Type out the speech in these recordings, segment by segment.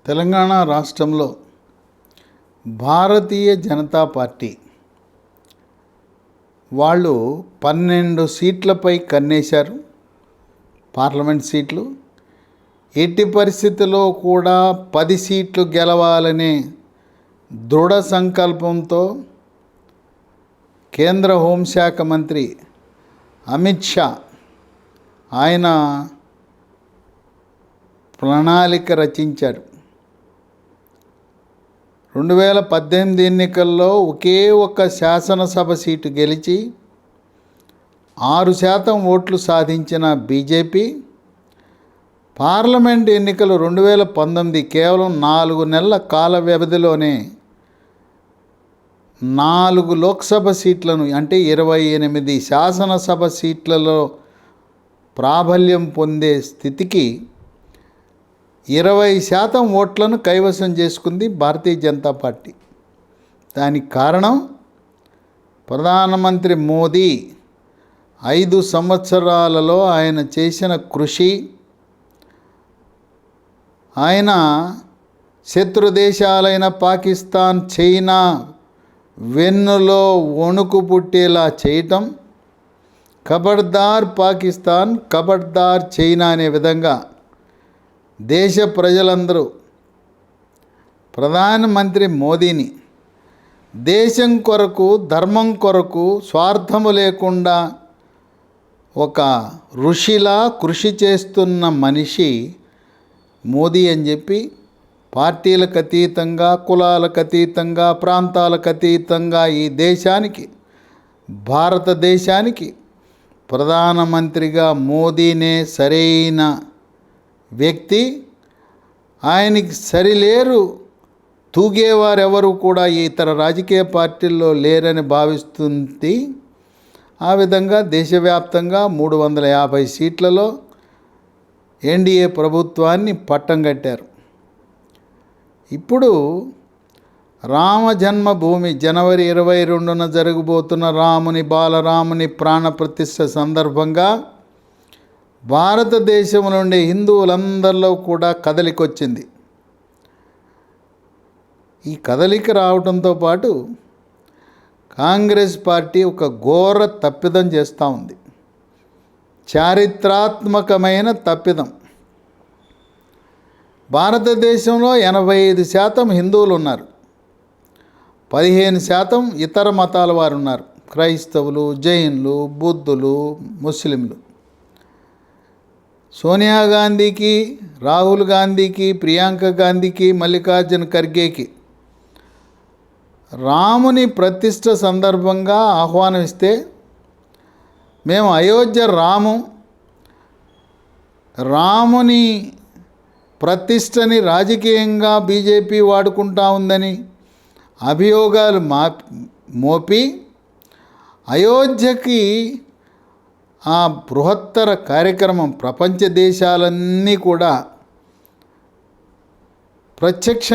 తెలంగాణ రాష్ట్రంలో భారతీయ జనతా పార్టీ వాళ్ళు 12 సీట్లపై కన్నేశారు. పార్లమెంట్ సీట్లు. ఎట్టి పరిస్థితుల్లో కూడా 10 సీట్లు గెలవాలనే దృఢ సంకల్పంతో కేంద్ర హోంశాఖ మంత్రి అమిత్ షా ఆయన ప్రణాళిక రచించారు. 2018 ఎన్నికల్లో ఒకే ఒక్క శాసనసభ సీటు గెలిచి 6% ఓట్లు సాధించిన బీజేపీ పార్లమెంట్ ఎన్నికలు 2019 కేవలం 4 నెలల కాల వ్యవధిలోనే 4 లోక్సభ సీట్లను అంటే 28 శాసనసభ సీట్లలో ప్రాబల్యం పొందే స్థితికి 20% ఓట్లను కైవసం చేసుకుంది భారతీయ జనతా పార్టీ. దానికి కారణం ప్రధానమంత్రి మోదీ 5 సంవత్సరాలలో ఆయన చేసిన కృషి. ఆయన శత్రు దేశాలైన పాకిస్తాన్, చైనా వెన్నులో వణుకు పుట్టేలా చేయటం, ఖబర్దార్ పాకిస్తాన్, ఖబర్దార్ చైనా అనే విధంగా దేశ ప్రజలందరూ ప్రధానమంత్రి మోదీని దేశం కొరకు, ధర్మం కొరకు స్వార్థము లేకుండా ఒక ఋషిలా కృషి చేస్తున్న మనిషి మోదీ అని చెప్పి పార్టీలకు అతీతంగా, కులాలకు అతీతంగా, ప్రాంతాలకు అతీతంగా ఈ దేశానికి, భారతదేశానికి ప్రధానమంత్రిగా మోదీనే సరైన వ్యక్తి. ఆయనకి సరిలేరు, తూగేవారెవరు కూడా ఇతర రాజకీయ పార్టీల్లో లేరని భావిస్తుంది. ఆ విధంగా దేశవ్యాప్తంగా 350 సీట్లలో ఎన్డీఏ ప్రభుత్వాన్ని పట్టం కట్టారు. ఇప్పుడు రామ జన్మభూమి జనవరి 22న జరగబోతున్న బాలరాముని ప్రాణప్రతిష్ఠ సందర్భంగా భారతదేశం నుండి హిందువులందరిలో కూడా కదలికొచ్చింది. ఈ కదలిక రావడంతో పాటు కాంగ్రెస్ పార్టీ ఒక ఘోర తప్పిదం చేస్తూ ఉంది. చారిత్రాత్మకమైన తప్పిదం. భారతదేశంలో 85% హిందువులు ఉన్నారు, 15% ఇతర మతాల వారు ఉన్నారు. క్రైస్తవులు, జైన్లు, బుద్ధులు, ముస్లింలు. సోనియా గాంధీకి, రాహుల్ గాంధీకి, ప్రియాంక గాంధీకి, మల్లికార్జున ఖర్గేకి రాముని ప్రతిష్ఠ సందర్భంగా ఆహ్వానం ఇస్తే మేము అయోధ్య రాముని ప్రతిష్టని రాజకీయంగా బీజేపీ వాడుకుంటా ఉందని అభియోగాలు మోపి అయోధ్యకి ఆ బృహత్తర కార్యక్రమం ప్రపంచ దేశాలన్నీ కూడా ప్రత్యక్ష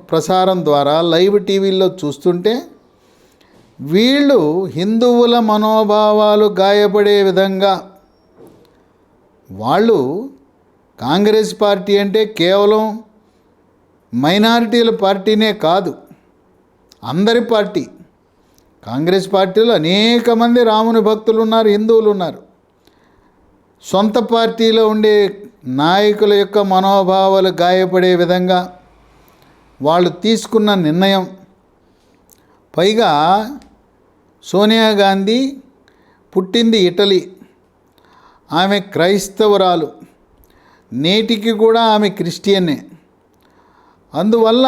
ప్రసారం ద్వారా లైవ్ టీవీల్లో చూస్తుంటే వీళ్ళు హిందువుల మనోభావాలు గాయపడే విధంగా, వాళ్ళు కాంగ్రెస్ పార్టీ అంటే కేవలం మైనారిటీల పార్టీనే కాదు, అందరి పార్టీ. కాంగ్రెస్ పార్టీలో అనేక మంది రాముని భక్తులు ఉన్నారు, హిందువులు ఉన్నారు. సొంత పార్టీలో ఉండే నాయకుల యొక్క మనోభావాలు గాయపడే విధంగా వాళ్ళు తీసుకున్న నిర్ణయం. పైగా సోనియా గాంధీ పుట్టింది ఇటలీ, ఆమె క్రైస్తవురాలు, నేటికి కూడా ఆమె క్రిస్టియన్నే. అందువల్ల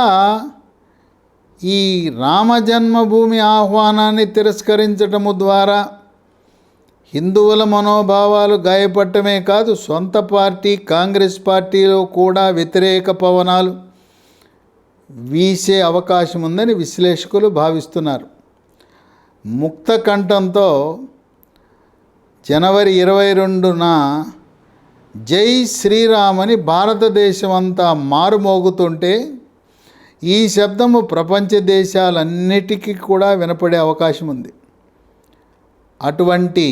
ఈ రామ జన్మభూమి ఆహ్వానాన్ని తిరస్కరించటము ద్వారా హిందువుల మనోభావాలు గాయపడటమే కాదు, సొంత పార్టీ కాంగ్రెస్ పార్టీలో కూడా వ్యతిరేక పవనాలు వీసే అవకాశం ఉందని విశ్లేషకులు భావిస్తున్నారు. ముక్త కంఠంతో జనవరి 22న జై శ్రీరామ్ అని భారతదేశం అంతా మారుమోగుతుంటే ఈ శబ్దము ప్రపంచ దేశాలన్నిటికీ కూడా వినపడే అవకాశం ఉంది. అటువంటి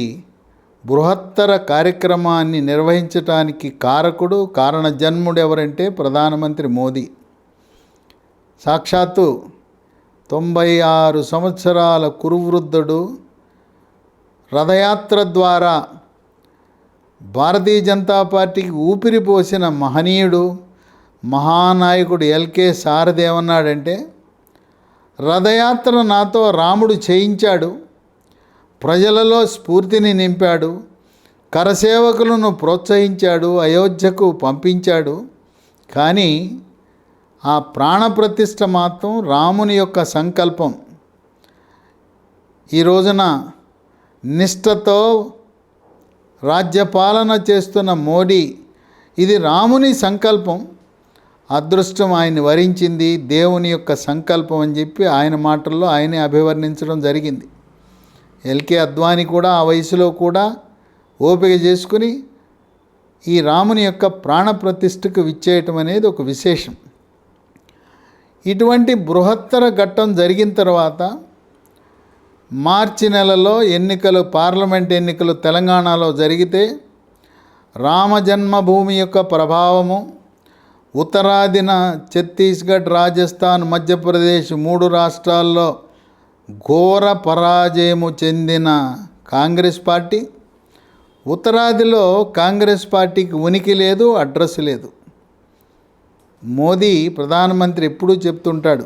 బృహత్తర కార్యక్రమాన్ని నిర్వహించటానికి కారకుడు, కారణజన్ముడు ఎవరంటే ప్రధానమంత్రి మోదీ. సాక్షాత్తు 96 సంవత్సరాల కురువృద్ధుడు రథయాత్ర ద్వారా భారతీయ జనతా పార్టీకి ఊపిరి పోసిన మహనీయుడు మహానాయకుడు ఎల్కే సారథి ఏమన్నాడంటే, రథయాత్ర నాతో రాముడు చేయించాడు, ప్రజలలో స్ఫూర్తిని నింపాడు, కరసేవకులను ప్రోత్సహించాడు, అయోధ్యకు పంపించాడు. కానీ ఆ ప్రాణప్రతిష్ఠ మాత్రం రాముని యొక్క సంకల్పం. ఈ రోజున నిష్ఠతో రాజ్యపాలన చేస్తున్న మోడీ, ఇది రాముని సంకల్పం, అదృష్టం ఆయన్ని వరించింది, దేవుని యొక్క సంకల్పం అని చెప్పి ఆయన మాటల్లో ఆయనే అభివర్ణించడం జరిగింది. ఎల్కే అద్వానీ కూడా ఆ వయసులో కూడా ఓపిక చేసుకుని ఈ రాముని యొక్క ప్రాణప్రతిష్ఠకు విచ్చేయటం అనేది ఒక విశేషం. ఇటువంటి బృహత్తర ఘట్టం జరిగిన తర్వాత మార్చి నెలలో ఎన్నికలు, పార్లమెంట్ ఎన్నికలు తెలంగాణలో జరిగితే రామజన్మభూమి యొక్క ప్రభావము ఉత్తరాదిన ఛత్తీస్గఢ్, రాజస్థాన్, మధ్యప్రదేశ్ 3 రాష్ట్రాల్లో ఘోర పరాజయము చెందిన కాంగ్రెస్ పార్టీ, ఉత్తరాదిలో కాంగ్రెస్ పార్టీకి ఉనికి లేదు, అడ్రస్ లేదు. మోదీ ప్రధానమంత్రి ఎప్పుడూ చెప్తుంటాడు,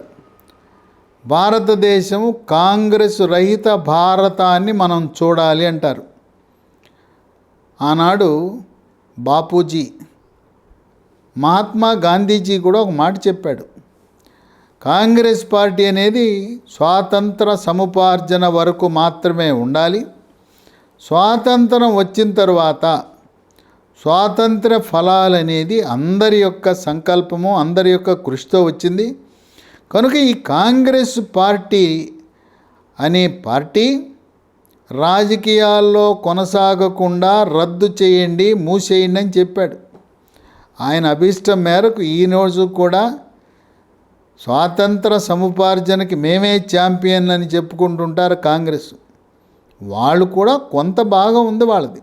భారతదేశము కాంగ్రెస్ రహిత భారతాన్ని మనం చూడాలి అంటారు. ఆనాడు బాపూజీ, మహాత్మా గాంధీజీ కూడా ఒక మాట చెప్పాడు, కాంగ్రెస్ పార్టీ అనేది స్వాతంత్ర సముపార్జన వరకు మాత్రమే ఉండాలి, స్వాతంత్రం వచ్చిన తర్వాత స్వాతంత్ర ఫలాలు అనేది అందరి యొక్క సంకల్పము, అందరి యొక్క కృషితో వచ్చింది. కనుక ఈ కాంగ్రెస్ పార్టీ అనే పార్టీ రాజకీయాల్లో కొనసాగకుండా రద్దు చేయండి, మూసేయండి అని చెప్పాడు. ఆయన అభీష్టం మేరకు ఈరోజు కూడా స్వాతంత్ర సముపార్జనకి మేమే ఛాంపియన్ అని చెప్పుకుంటుంటారు కాంగ్రెస్. వాళ్ళు కూడా కొంత భాగం ఉంది వాళ్ళది.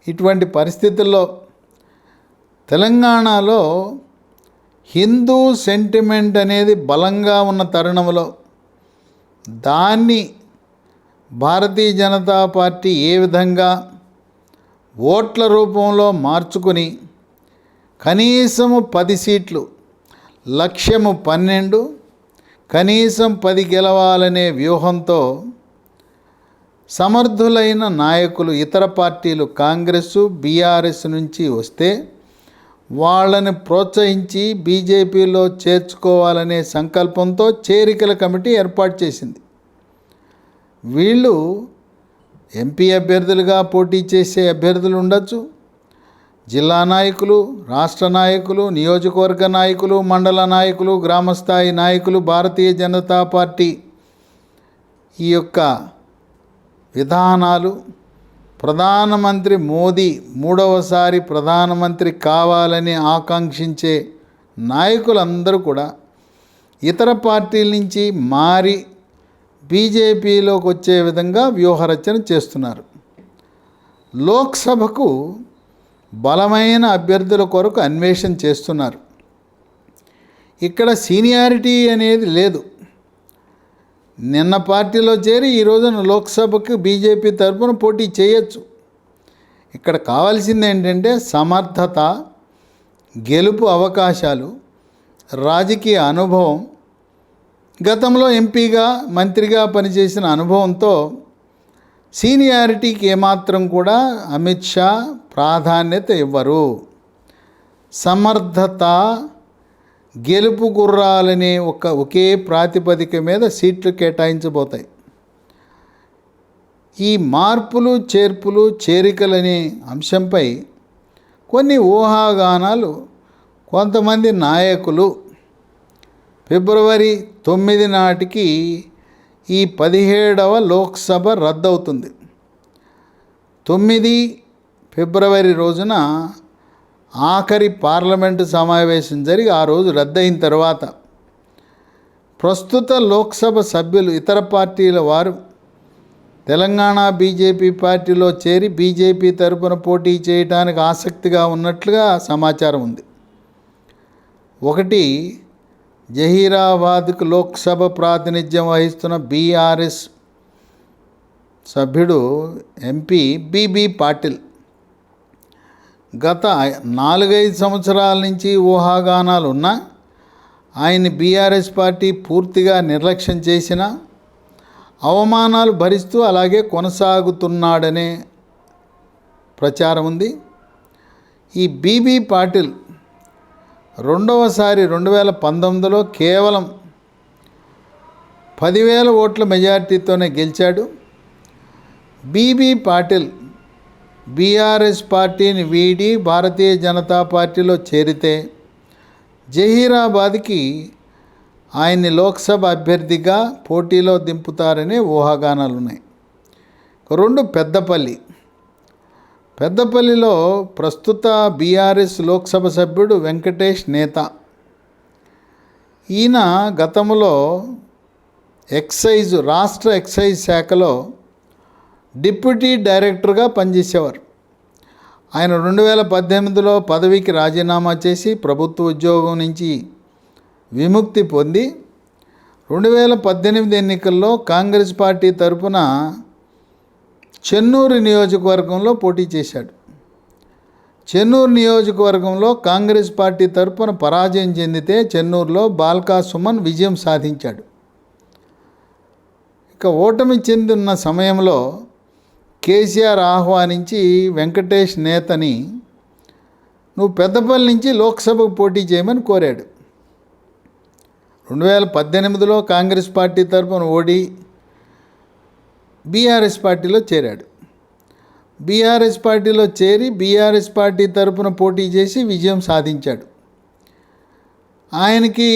ఇటువంటి పరిస్థితుల్లో తెలంగాణలో హిందూ సెంటిమెంట్ అనేది బలంగా ఉన్న తరుణంలో దాన్ని భారతీయ జనతా పార్టీ ఏ విధంగా ఓట్ల రూపంలో మార్చుకుని కనీసము 10 సీట్లు, లక్ష్యము 12, కనీసం 10 గెలవాలనే వ్యూహంతో సమర్థులైన నాయకులు ఇతర పార్టీలు కాంగ్రెస్, బీఆర్ఎస్ నుంచి వస్తే వాళ్ళని ప్రోత్సహించి బీజేపీలో చేర్చుకోవాలనే సంకల్పంతో చేరికల కమిటీ ఏర్పాటు చేసింది. వీళ్ళు ఎంపీ అభ్యర్థులుగా పోటీ చేసే అభ్యర్థులు ఉండొచ్చు, జిల్లా నాయకులు, రాష్ట్ర నాయకులు, నియోజకవర్గ నాయకులు, మండల నాయకులు, గ్రామస్థాయి నాయకులు. భారతీయ జనతా పార్టీ ఈ యొక్క విధానాలు, ప్రధానమంత్రి మోదీ 3వసారి ప్రధానమంత్రి కావాలని ఆకాంక్షించే నాయకులందరూ కూడా ఇతర పార్టీల నుంచి మారి బీజేపీలోకి వచ్చే విధంగా వ్యూహరచన చేస్తున్నారు. లోక్సభకు బలమైన అభ్యర్థుల కొరకు అన్వేషణ చేస్తున్నారు. ఇక్కడ సీనియారిటీ అనేది లేదు. నిన్న పార్టీలో చేరి ఈ రోజున లోక్సభకు బీజేపీ తరఫున పోటీ చేయొచ్చు. ఇక్కడ కావాల్సింది ఏంటంటే సమర్థత, గెలుపు అవకాశాలు, రాజకీయ అనుభవం, గతంలో ఎంపీగా, మంత్రిగా పనిచేసిన అనుభవంతో సీనియారిటీకి ఏమాత్రం కూడా అమిత్ షా ప్రాధాన్యత ఇవ్వరు. సమర్థత, గెలుపు గుర్రాలనే ఒకే ప్రాతిపదిక మీద సీట్లు కేటాయించబోతాయి. ఈ మార్పులు, చేర్పులు, చేరికలనే అంశంపై కొన్ని ఊహాగానాలు కొంతమంది నాయకులు ఫిబ్రవరి 9 నాటికి ఈ 17వ లోక్సభ రద్దవుతుంది. 9 ఫిబ్రవరి రోజున ఆఖరి పార్లమెంటు సమావేశం జరిగి ఆ రోజు రద్దయిన తర్వాత ప్రస్తుత లోక్సభ సభ్యులు ఇతర పార్టీల వారు తెలంగాణ బీజేపీ పార్టీలో చేరి బీజేపీ తరపున పోటీ చేయడానికి ఆసక్తిగా ఉన్నట్లుగా సమాచారం ఉంది. ఒకటి జహీరాబాద్కు లోక్సభ ప్రాతినిధ్యం వహిస్తున్న బీఆర్ఎస్ సభ్యుడు ఎంపీ బీబీ పాటిల్ గత 4-5 సంవత్సరాల నుంచి ఊహాగానాలు ఉన్నా ఆయన్ని బీఆర్ఎస్ పార్టీ పూర్తిగా నిర్లక్ష్యం చేసిన అవమానాలు భరిస్తూ అలాగే కొనసాగుతున్నాడనే ప్రచారం ఉంది. ఈ బీబీ పాటిల్ రెండవసారి 2019లో కేవలం 10,000 ఓట్ల మెజార్టీతోనే గెలిచాడు. బీబీ పాటిల్ బీఆర్ఎస్ పార్టీని వీడి భారతీయ జనతా పార్టీలో చేరితే జహీరాబాద్కి ఆయన్ని లోక్సభ అభ్యర్థిగా పోటీలో దింపుతారనే ఊహాగానాలు ఉన్నాయి. 2 పెద్దపల్లిలో ప్రస్తుత బీఆర్ఎస్ లోక్సభ సభ్యుడు వెంకటేష్ నేత. ఈయన గతంలో రాష్ట్ర ఎక్సైజ్ శాఖలో డిప్యూటీ డైరెక్టర్గా పనిచేసేవారు. ఆయన 2018లో పదవికి రాజీనామా చేసి ప్రభుత్వ ఉద్యోగం నుంచి విముక్తి పొంది 2018 ఎన్నికల్లో కాంగ్రెస్ పార్టీ తరపున చెన్నూరు నియోజకవర్గంలో పోటీ చేశాడు. చెన్నూరు నియోజకవర్గంలో కాంగ్రెస్ పార్టీ తరపున పరాజయం చెందితే చెన్నూరులో బాల్కా సుమన్ విజయం సాధించాడు. ఇక ఓటమి చెందిన సమయంలో కేసీఆర్ ఆహ్వానించి వెంకటేష్ నేతని నువ్వు పెద్దపల్లి నుంచి లోక్సభకు పోటీ చేయమని కోరాడు. 2018లో కాంగ్రెస్ పార్టీ తరపున ఓడి బీఆర్ఎస్ పార్టీలో చేరాడు. బీఆర్ఎస్ పార్టీలో చేరి బీఆర్ఎస్ పార్టీ తరపున పోటీ చేసి విజయం సాధించాడు. ఆయనకి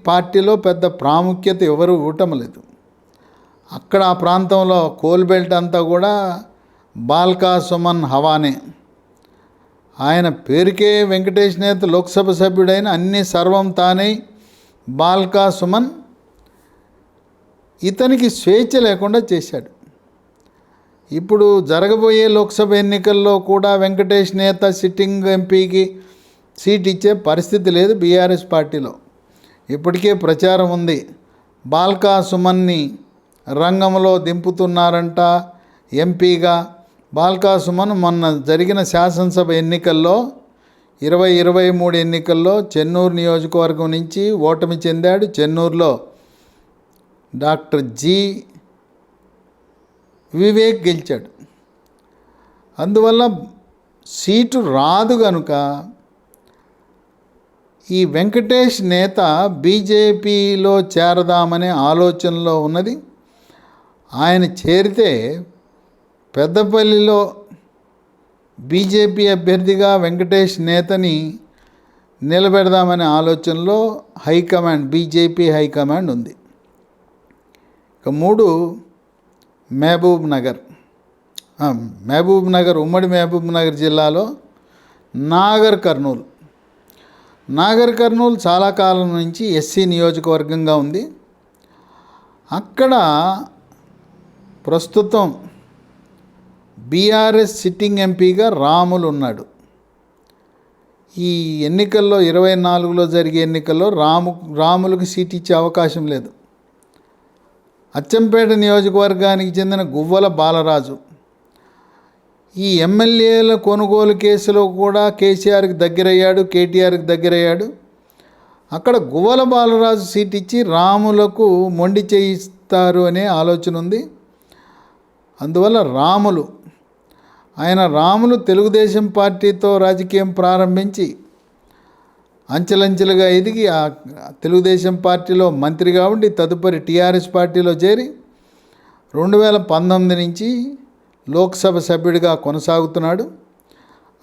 పార్టీలో పెద్ద ప్రాముఖ్యత ఎవరు ఇవ్వటం లేదు. అక్కడ ఆ ప్రాంతంలో కోల్ బెల్ట్ అంతా కూడా బాల్కా సుమన్ హవానే. ఆయన పేరుకే వెంకటేష్ నేత లోక్సభ సభ్యుడైన అన్ని సర్వం తానై బాల్కా సుమన్ ఇతనికి స్వేచ్ఛ లేకుండా చేశాడు. ఇప్పుడు జరగబోయే లోక్సభ ఎన్నికల్లో కూడా వెంకటేష్ నేత సిట్టింగ్ ఎంపీకి సీట్ ఇచ్చే పరిస్థితి లేదు బీఆర్ఎస్ పార్టీలో. ఇప్పటికే ప్రచారం ఉంది, బాల్కా సుమన్ని రంగంలో దింపుతున్నారంట ఎంపీగా. బాల్కా సుమన్ మొన్న జరిగిన శాసనసభ ఎన్నికల్లో 2023 ఎన్నికల్లో చెన్నూరు నియోజకవర్గం నుంచి ఓటమి చెందాడు. చెన్నూరులో డాక్టర్ జి వివేక్ గెలిచాడు. అందువల్ల సీటు రాదు కనుక ఈ వెంకటేష్ నేత బీజేపీలో చేరదామనే ఆలోచనలో ఉన్నది. ఆయన చేరితే పెద్దపల్లిలో బీజేపీ అభ్యర్థిగా వెంకటేష్ నేతని నిలబెడదామనే ఆలోచనలో బీజేపీ హైకమాండ్ ఉంది. ఇక 3 మహబూబ్ నగర్ ఉమ్మడి మహబూబ్ నగర్ జిల్లాలో నాగర్ కర్నూలు చాలా కాలం నుంచి ఎస్సీ నియోజకవర్గంగా ఉంది. అక్కడ ప్రస్తుతం బీఆర్ఎస్ సిట్టింగ్ ఎంపీగా రాములు ఉన్నాడు. ఈ ఎన్నికల్లో 24లో జరిగే ఎన్నికల్లో రాములకు సీట్ ఇచ్చే అవకాశం లేదు. అచ్చంపేట నియోజకవర్గానికి చెందిన గువ్వల బాలరాజు ఈ ఎమ్మెల్యేల కొనుగోలు కేసులో కూడా కేసీఆర్కి కేటీఆర్కి దగ్గరయ్యాడు. అక్కడ గువ్వల బాలరాజు సీట్ ఇచ్చి రాములకు మొండి చేయిస్తారు అనే ఆలోచన ఉంది. అందువల్ల రాములు తెలుగుదేశం పార్టీతో రాజకీయం ప్రారంభించి అంచెలంచెలుగా ఎదిగి ఆ తెలుగుదేశం పార్టీలో మంత్రిగా ఉండి తదుపరి టీఆర్ఎస్ పార్టీలో చేరి 2019 నుంచి లోక్సభ సభ్యుడిగా కొనసాగుతున్నాడు.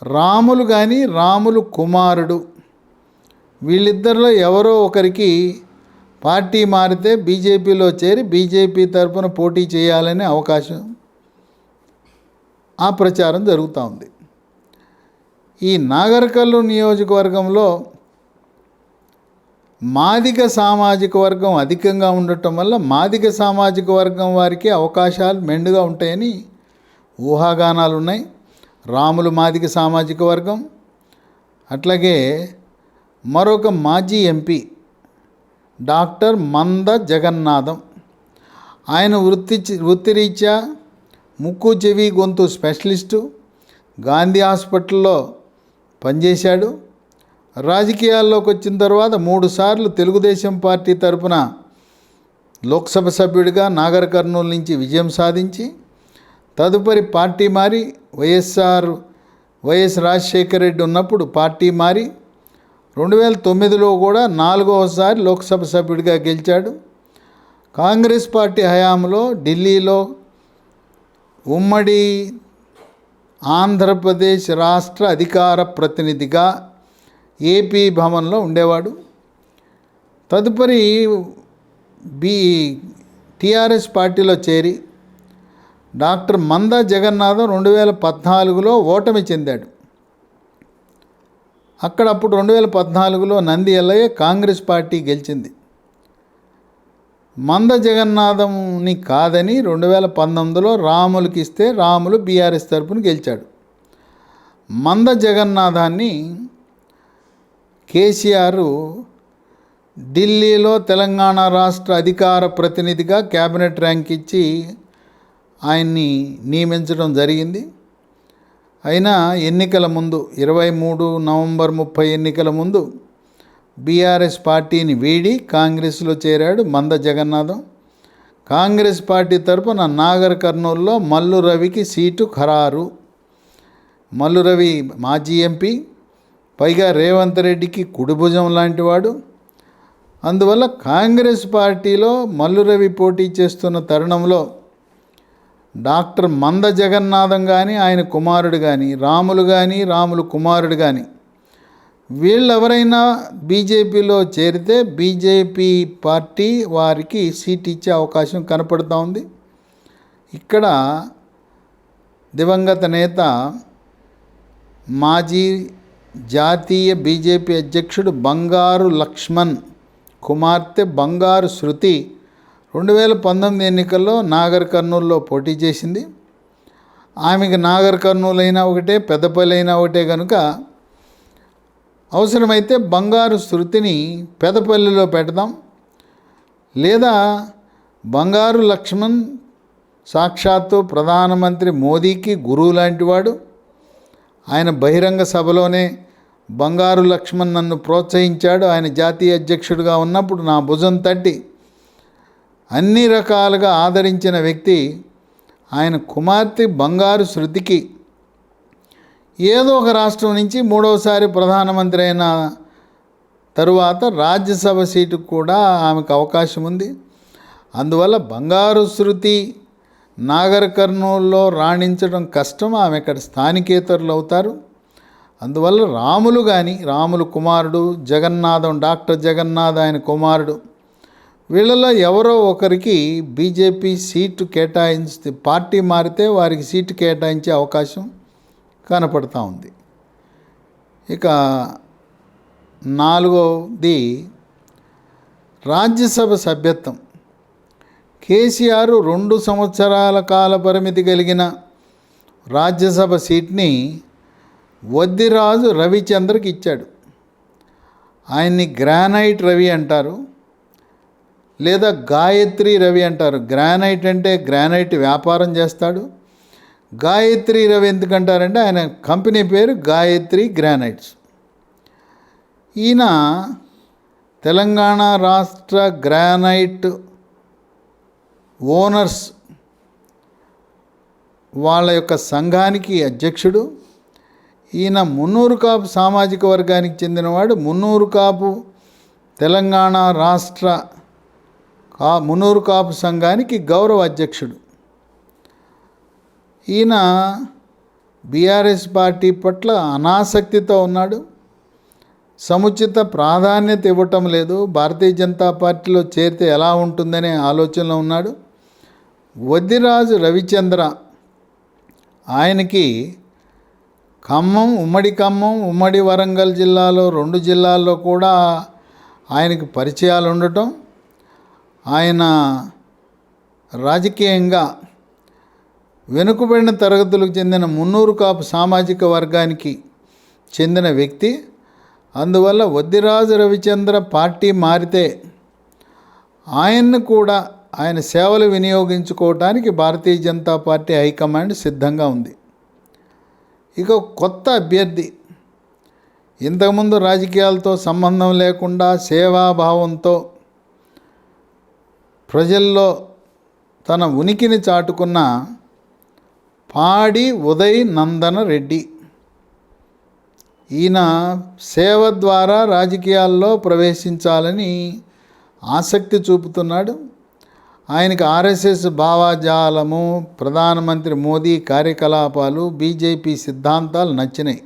రాములు కుమారుడు వీళ్ళిద్దరిలో ఎవరో ఒకరికి పార్టీ మారితే బీజేపీలో చేరి బీజేపీ తరఫున పోటీ చేయాలనే అవకాశం ఆ ప్రచారం జరుగుతూ ఉంది. ఈ నాగర్కర్నూలు నియోజకవర్గంలో మాదిగ సామాజిక వర్గం అధికంగా ఉండటం వల్ల మాదిగ సామాజిక వర్గం వారికి అవకాశాలు మెండుగా ఉంటాయని ఊహాగానాలు ఉన్నాయి. రాములు మాదిగ సామాజిక వర్గం, అట్లాగే మరొక మాజీ ఎంపీ డాక్టర్ మంద జగన్నాథం. ఆయన వృత్తిరీత్యా ముక్కు చెవి గొంతు స్పెషలిస్టు, గాంధీ హాస్పిటల్లో పనిచేశాడు. రాజకీయాల్లోకి వచ్చిన తర్వాత 3 సార్లు తెలుగుదేశం పార్టీ తరపున లోక్సభ సభ్యుడిగా నాగర్ కర్నూలు నుంచి విజయం సాధించి తదుపరి పార్టీ మారి వైఎస్ రాజశేఖర రెడ్డి ఉన్నప్పుడు పార్టీ మారి 2009లో కూడా 4వసారి లోక్సభ సభ్యుడిగా గెలిచాడు. కాంగ్రెస్ పార్టీ హయాంలో ఢిల్లీలో ఉమ్మడి ఆంధ్రప్రదేశ్ రాష్ట్ర అధికార ప్రతినిధిగా ఏపీ భవన్లో ఉండేవాడు. తదుపరి టీఆర్ఎస్ పార్టీలో చేరి డాక్టర్ మంద జగన్నాథం 2014లో ఓటమి చెందాడు. అప్పుడు 2014లో నంది ఎల్లయ్య కాంగ్రెస్ పార్టీ గెలిచింది. మంద జగన్నాథంని కాదని 2019లో రాములకి ఇస్తే రాములు బీఆర్ఎస్ తరపున గెలిచాడు. మంద జగన్నాథాన్ని కేసీఆర్ ఢిల్లీలో తెలంగాణ రాష్ట్ర అధికార ప్రతినిధిగా క్యాబినెట్ ర్యాంక్ ఇచ్చి ఆయన్ని నియమించడం జరిగింది. అయినా ఎన్నికల ముందు 23 నవంబర్ 30 ఎన్నికల ముందు బీఆర్ఎస్ పార్టీని వీడి కాంగ్రెస్లో చేరాడు మంద జగన్నాథం. కాంగ్రెస్ పార్టీ తరపున నాగర్ కర్నూలులో మల్లు రవికి సీటు ఖరారు. మల్లు రవి మాజీ ఎంపీ, పైగా రేవంత్ రెడ్డికి కుడిభుజం లాంటివాడు. అందువల్ల కాంగ్రెస్ పార్టీలో మల్లు రవి పోటీ చేస్తున్న తరుణంలో డాక్టర్ మంద జగన్నాథం కానీ ఆయన కుమారుడు కానీ రాములు కుమారుడు కానీ వీళ్ళెవరైనా బీజేపీలో చేరితే బీజేపీ పార్టీ వారికి సీట్ ఇచ్చే అవకాశం కనపడుతూ ఉంది. ఇక్కడ దివంగత నేత మాజీ జాతీయ బీజేపీ అధ్యక్షుడు బంగారు లక్ష్మణ్ కుమార్తె బంగారు శృతి 2019 ఎన్నికల్లో నాగర్ కర్నూలులో పోటీ చేసింది. ఆమెకి నాగర్ కర్నూలు అయినా ఒకటే, పెద్దపల్లి అయినా ఒకటే కనుక అవసరమైతే బంగారు శృతిని పెద్దపల్లిలో పెడదాం, లేదా బంగారు లక్ష్మణ్ సాక్షాత్తు ప్రధానమంత్రి మోదీకి గురువు లాంటివాడు. ఆయన బహిరంగ సభలోనే బంగారు లక్ష్మణ్ నన్ను ప్రోత్సహించాడు, ఆయన జాతీయ అధ్యక్షుడిగా ఉన్నప్పుడు నా భుజం తట్టి అన్ని రకాలుగా ఆదరించిన వ్యక్తి. ఆయన కుమార్తె బంగారు శృతికి ఏదో ఒక రాష్ట్రం నుంచి 3వసారి ప్రధానమంత్రి అయిన తరువాత రాజ్యసభ సీటుకు కూడా ఆమెకు అవకాశం ఉంది. అందువల్ల బంగారు శృతి నాగర్ కర్నూలులో రాణించడం కష్టం, ఆమె ఇక్కడ స్థానికేతరులు అవుతారు. అందువల్ల రాములు కుమారుడు జగన్నాథం, డాక్టర్ జగన్నాథ్ ఆయన కుమారుడు, వీళ్ళలో ఎవరో ఒకరికి బీజేపీ సీటు కేటాయించి పార్టీ మారితే వారికి సీటు కేటాయించే అవకాశం కనపడుతూ ఉంది. ఇక 4వది రాజ్యసభ సభ్యత్వం. కేసీఆర్ 2 సంవత్సరాల కాల పరిమితి కలిగిన రాజ్యసభ సీట్ని వద్దిరాజు రవిచంద్రకి ఇచ్చాడు. ఆయన్ని గ్రానైట్ రవి అంటారు, లేదా గాయత్రి రవి అంటారు. గ్రానైట్ అంటే గ్రానైట్ వ్యాపారం చేస్తాడు. గాయత్రి రవి ఎందుకంటారంటే ఆయన కంపెనీ పేరు గాయత్రి గ్రానైట్స్. ఈయన తెలంగాణ రాష్ట్ర గ్రానైట్ ఓనర్స్ వాళ్ళ యొక్క సంఘానికి అధ్యక్షుడు. ఈయన మున్నూరు కాపు సామాజిక వర్గానికి చెందినవాడు. మున్నూరు కాపు తెలంగాణ రాష్ట్ర మున్నూరు కాపు సంఘానికి గౌరవ అధ్యక్షుడు. ఈయన బీఆర్ఎస్ పార్టీ పట్ల అనాసక్తితో ఉన్నాడు. సముచిత ప్రాధాన్యత ఇవ్వటం లేదు. భారతీయ జనతా పార్టీలో చేరితే ఎలా ఉంటుందనే ఆలోచనలో ఉన్నాడు. వద్దిరాజు రవిచంద్ర ఆయనకి ఖమ్మం, ఉమ్మడి వరంగల్ జిల్లాలో 2 జిల్లాల్లో కూడా ఆయనకి పరిచయాలు ఉండటం, ఆయన రాజకీయంగా వెనుకబడిన తరగతులకు చెందిన మున్నూరు కాపు సామాజిక వర్గానికి చెందిన వ్యక్తి. అందువల్ల వద్దిరాజు రవిచంద్ర పార్టీ మారితే ఆయన్ను కూడా ఆయన సేవలు వినియోగించుకోవడానికి భారతీయ జనతా పార్టీ హైకమాండ్ సిద్ధంగా ఉంది. ఇక కొత్త అభ్యర్థి ఇంతకుముందు రాజకీయాలతో సంబంధం లేకుండా సేవాభావంతో ప్రజల్లో తన ఉనికిని చాటుకున్న పాడి ఉదయ్ నందన రెడ్డి. ఈయన సేవ ద్వారా రాజకీయాల్లో ప్రవేశించాలని ఆసక్తి చూపుతున్నాడు. ఆయనకి ఆర్ఎస్ఎస్ భావజాలము, ప్రధానమంత్రి మోదీ కార్యకలాపాలు, బీజేపీ సిద్ధాంతాలు నచ్చినాయి.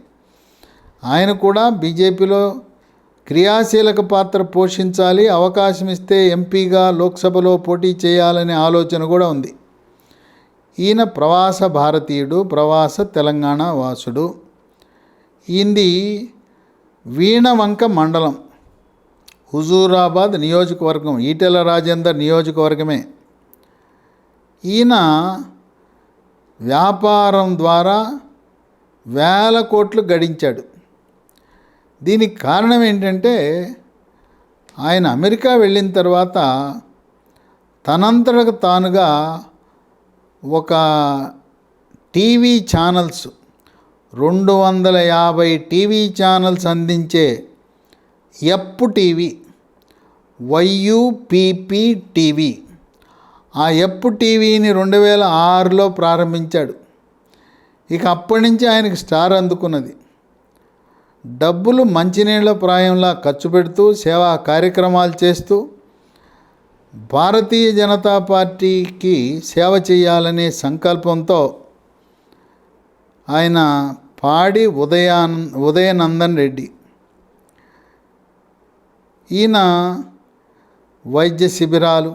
ఆయన కూడా బీజేపీలో క్రియాశీలక పాత్ర పోషించాలి, అవకాశం ఇస్తే ఎంపీగా లోక్సభలో పోటీ చేయాలనే ఆలోచన కూడా ఉంది. ఈయన ప్రవాస భారతీయుడు, ప్రవాస తెలంగాణ వాసుడు. ఈయనది వీణవంక మండలం, హుజూరాబాద్ నియోజకవర్గం, ఈటెల రాజేందర్ నియోజకవర్గమే. ఈయన వ్యాపారం ద్వారా వేల కోట్లు గడించాడు. దీనికి కారణం ఏంటంటే ఆయన అమెరికా వెళ్ళిన తర్వాత తనంతటకు తానుగా ఒక టీవీ ఛానల్స్ 250 టీవీ ఛానల్స్ అందించే ఎప్ టీవీ, YUPP టీవీ, ఆ ఎప్ టీవీని 2006లో ప్రారంభించాడు. ఇక అప్పటి నుంచి ఆయనకి స్టార్ అందుకున్నది. డబ్బులు మంచినీళ్ల ప్రాయంలా ఖర్చు పెడుతూ సేవా కార్యక్రమాలు చేస్తూ భారతీయ జనతా పార్టీకి సేవ చేయాలనే సంకల్పంతో ఆయన పాడి ఉదయనందన్ రెడ్డి. ఈయన వైద్య శిబిరాలు,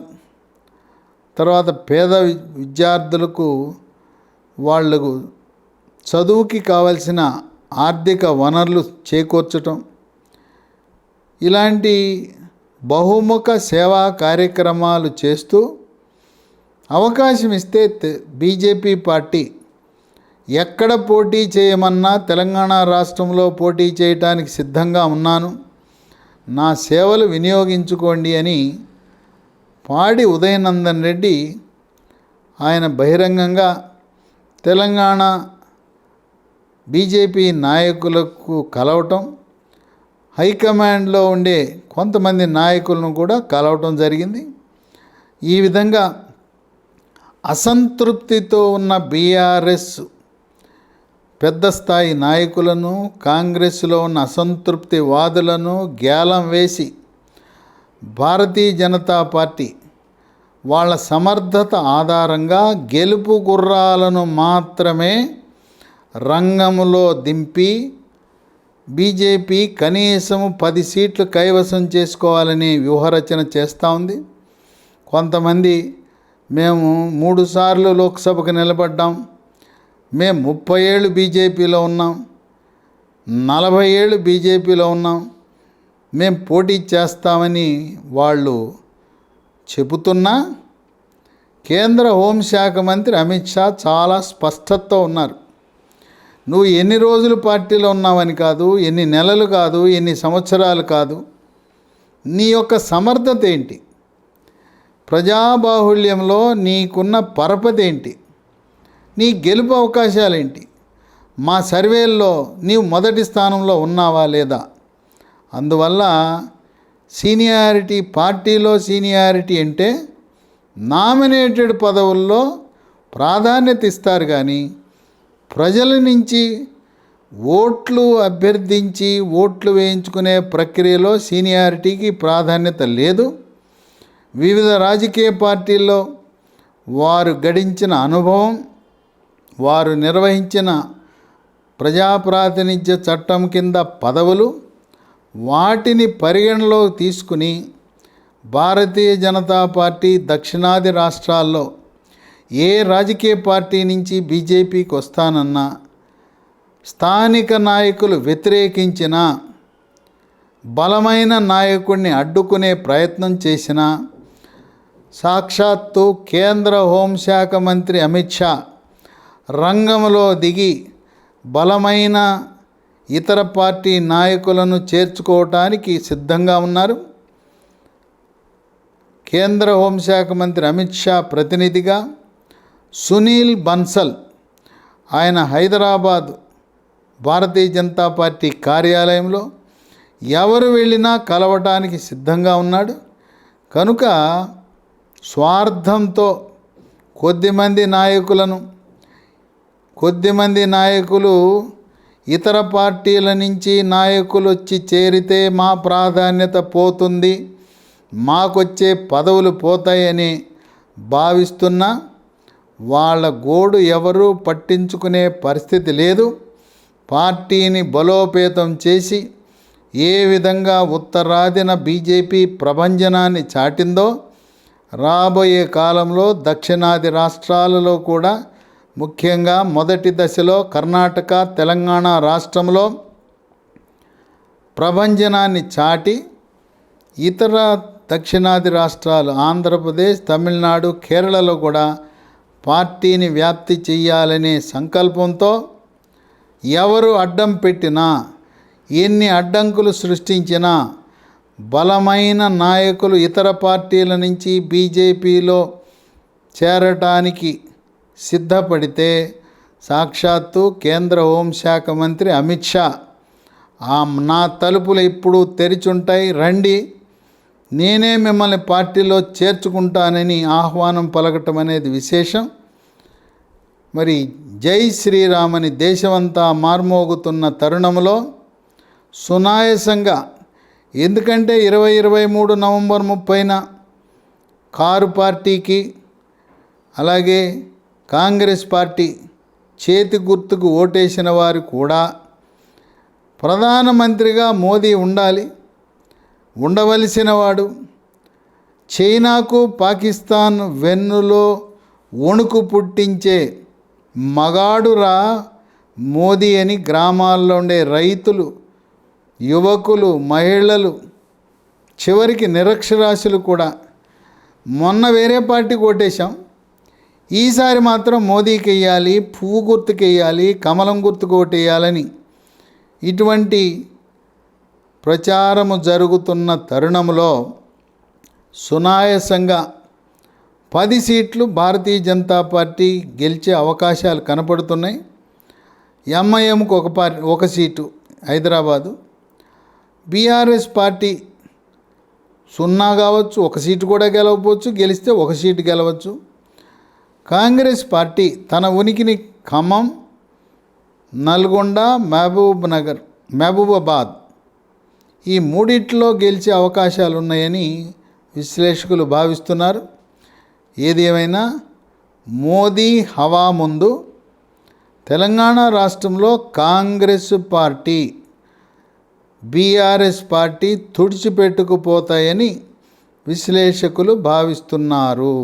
తర్వాత పేద విద్యార్థులకు వాళ్ళకు చదువుకి కావలసిన ఆర్థిక వనరులు చేకూర్చటం, ఇలాంటి బహుముఖ సేవా కార్యక్రమాలు చేస్తూ అవకాశం ఇస్తే బీజేపీ పార్టీ ఎక్కడ పోటీ చేయమన్నా తెలంగాణ రాష్ట్రంలో పోటీ చేయటానికి సిద్ధంగా ఉన్నాను, నా సేవలు వినియోగించుకోండి అని పాడి ఉదయనందన్ రెడ్డి ఆయన బహిరంగంగా తెలంగాణ బీజేపీ నాయకులకు కలవటం, హైకమాండ్లో ఉండే కొంతమంది నాయకులను కూడా కలవటం జరిగింది. ఈ విధంగా అసంతృప్తితో ఉన్న బీఆర్ఎస్ పెద్ద స్థాయి నాయకులను, కాంగ్రెస్లో ఉన్న అసంతృప్తి వాదులను గేలం వేసి భారతీయ జనతా పార్టీ వాళ్ళ సమర్థత ఆధారంగా గెలుపు గుర్రాలను మాత్రమే రంగంలో దింపి బీజేపీ కనీసం 10 సీట్లు కైవసం చేసుకోవాలని వ్యూహరచన చేస్తూ ఉంది. కొంతమంది మేము 3 సార్లు లోక్సభకు నిలబడ్డాం, మేము 30 ఏళ్ళు బీజేపీలో ఉన్నాం, 40 ఏళ్ళు బీజేపీలో ఉన్నాం, మేము పోటీ చేస్తామని వాళ్ళు చెబుతున్నా కేంద్ర హోంశాఖ మంత్రి అమిత్ షా చాలా స్పష్టతతో ఉన్నారు. నువ్వు ఎన్ని రోజులు పార్టీలో ఉన్నావని కాదు, ఎన్ని నెలలు కాదు, ఎన్ని సంవత్సరాలు కాదు, నీ యొక్క సమర్థత ఏంటి, ప్రజాబాహుళ్యంలో నీకున్న పరపతి ఏంటి, నీ గెలుపు అవకాశాలేంటి, మా సర్వేల్లో నీవు మొదటి స్థానంలో ఉన్నావా లేదా. అందువల్ల సీనియారిటీ, పార్టీలో సీనియారిటీ అంటే నామినేటెడ్ పదవుల్లో ప్రాధాన్యత ఇస్తారు, కానీ ప్రజల నుంచి ఓట్లు అభ్యర్థించి ఓట్లు వేయించుకునే ప్రక్రియలో సీనియారిటీకి ప్రాధాన్యత లేదు. వివిధ రాజకీయ పార్టీల్లో వారు గడించిన అనుభవం, వారు నిర్వహించిన ప్రజాప్రాతినిధ్య చట్టం కింద పదవులు, వాటిని పరిగణలో తీసుకుని భారతీయ జనతా పార్టీ దక్షిణాది రాష్ట్రాల్లో ఏ రాజకీయ పార్టీ నుంచి బీజేపీకి వస్తానన్నా, స్థానిక నాయకులు వ్యతిరేకించినా, బలమైన నాయకుడిని అడ్డుకునే ప్రయత్నం చేసినా, సాక్షాత్తు కేంద్ర హోంశాఖ మంత్రి అమిత్ షా రంగంలో దిగి బలమైన ఇతర పార్టీ నాయకులను చేర్చుకోవటానికి సిద్ధంగా ఉన్నారు. కేంద్ర హోంశాఖ మంత్రి అమిత్ షా ప్రతినిధిగా, సునీల్ బన్సల్ ఆయన హైదరాబాద్ భారతీయ జనతా పార్టీ కార్యాలయంలో ఎవరు వెళ్ళినా కలవటానికి సిద్ధంగా ఉన్నాడు. కనుక స్వార్థంతో కొద్దిమంది నాయకులు ఇతర పార్టీల నుంచి నాయకులు వచ్చి చేరితే మా ప్రాధాన్యత పోతుంది, మాకొచ్చే పదవులు పోతాయని భావిస్తున్నా వాళ్ళ గోడు ఎవరూ పట్టించుకునే పరిస్థితి లేదు. పార్టీని బలోపేతం చేసి ఏ విధంగా ఉత్తరాదిన బీజేపీ ప్రభంజనాన్ని చాటిందో రాబోయే కాలంలో దక్షిణాది రాష్ట్రాలలో కూడా, ముఖ్యంగా మొదటి దశలో కర్ణాటక, తెలంగాణ రాష్ట్రంలో ప్రభంజనాన్ని చాటి ఇతర దక్షిణాది రాష్ట్రాలు ఆంధ్రప్రదేశ్, తమిళనాడు, కేరళలో కూడా పార్టీని వ్యాప్తి చేయాలనే సంకల్పంతో ఎవరు అడ్డం పెట్టినా, ఎన్ని అడ్డంకులు సృష్టించినా బలమైన నాయకులు ఇతర పార్టీల నుంచి బీజేపీలో చేరటానికి సిద్ధపడితే సాక్షాత్తు కేంద్ర హోంశాఖ మంత్రి అమిత్ షా నా తలుపులు ఇప్పుడు తెరిచుంటాయి, రండి, నేనే మిమ్మల్ని పార్టీలో చేర్చుకుంటానని ఆహ్వానం పలకటం అనేది విశేషం. మరి జై శ్రీరామని దేశమంతా మార్మోగుతున్న తరుణంలో సునాయాసంగా, ఎందుకంటే 2023 నవంబర్ 30న కారు పార్టీకి అలాగే కాంగ్రెస్ పార్టీ చేతి గుర్తుకు ఓటేసిన వారు కూడా ప్రధానమంత్రిగా మోదీ ఉండవలసిన వాడు. చైనాకు పాకిస్తాన్ వెన్నులో వణుకు పుట్టించే మగాడురా మోదీ అని గ్రామాల్లో ఉండే రైతులు, యువకులు, మహిళలు, చివరికి నిరక్షరాస్యులు కూడా మొన్న వేరే పార్టీకి ఓటేశాం, ఈసారి మాత్రం మోదీకి వేయాలి, పువ్వు గుర్తుకు వేయాలి, కమలం గుర్తుకు ఓటేయాలని ఇటువంటి ప్రచారము జరుగుతున్న తరుణంలో సునాయాసంగా 10 సీట్లు భారతీయ జనతా పార్టీ గెలిచే అవకాశాలు కనపడుతున్నాయి. ఎంఐఎంకు ఒక సీటు హైదరాబాదు, బీఆర్ఎస్ పార్టీ 0 కావచ్చు, ఒక సీటు కూడా గెలవవచ్చు, గెలిస్తే ఒక సీటు గెలవచ్చు. కాంగ్రెస్ పార్టీ తన ఉనికిని ఖమ్మం, నల్గొండ, మహబూబాబాద్ ఈ మూడిట్లో గెలిచే అవకాశాలు ఉన్నాయని విశ్లేషకులు భావిస్తున్నారు. ఏది ఏమైనా మోదీ హవా ముందు తెలంగాణ రాష్ట్రంలో కాంగ్రెస్ పార్టీ, బీఆర్ఎస్ పార్టీ తుడిచిపెట్టుకుపోతాయని విశ్లేషకులు భావిస్తున్నారు.